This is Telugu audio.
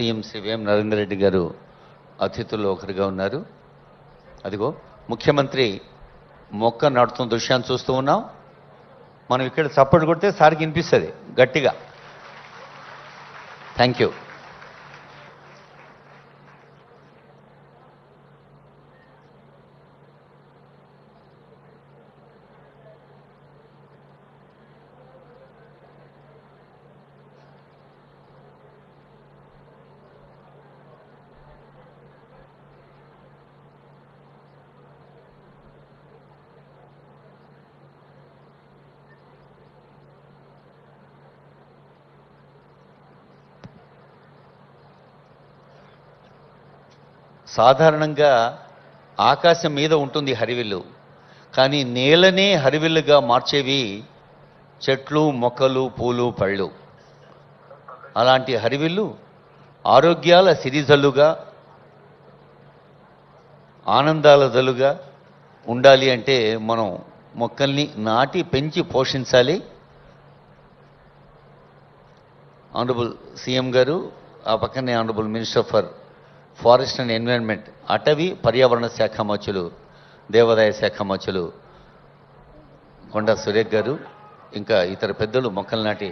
సీఎం శ్రీ వేం నరేందర్ రెడ్డి గారు అతిథుల్లో ఒకరిగా ఉన్నారు. అదిగో ముఖ్యమంత్రి మొక్క నాటుతున్న దృశ్యాన్ని చూస్తూ ఉన్నాం. మనం ఇక్కడ చప్పట్లు కొడితే సార్కి వినిపిస్తుంది గట్టిగా. Thank you. సాధారణంగా ఆకాశం మీద ఉంటుంది హరివిల్లు, కానీ నేలనే హరివిల్లుగా మార్చేవి చెట్లు, మొక్కలు, పూలు, పళ్ళు. అలాంటి హరివిల్లు ఆరోగ్యాల సిరిజల్లుగా, ఆనందాల జల్లుగా ఉండాలి అంటే మనం మొక్కల్ని నాటి పెంచి పోషించాలి. ఆనరబుల్ సీఎం గారు, ఆ పక్కనే honourable minister for forest and environment, అటవీ పర్యావరణ శాఖ మంత్రులు, దేవాదాయ శాఖ మంత్రులు కొండా సురేఖ్ గారు, ఇంకా ఇతర పెద్దలు మొక్కలు నాటి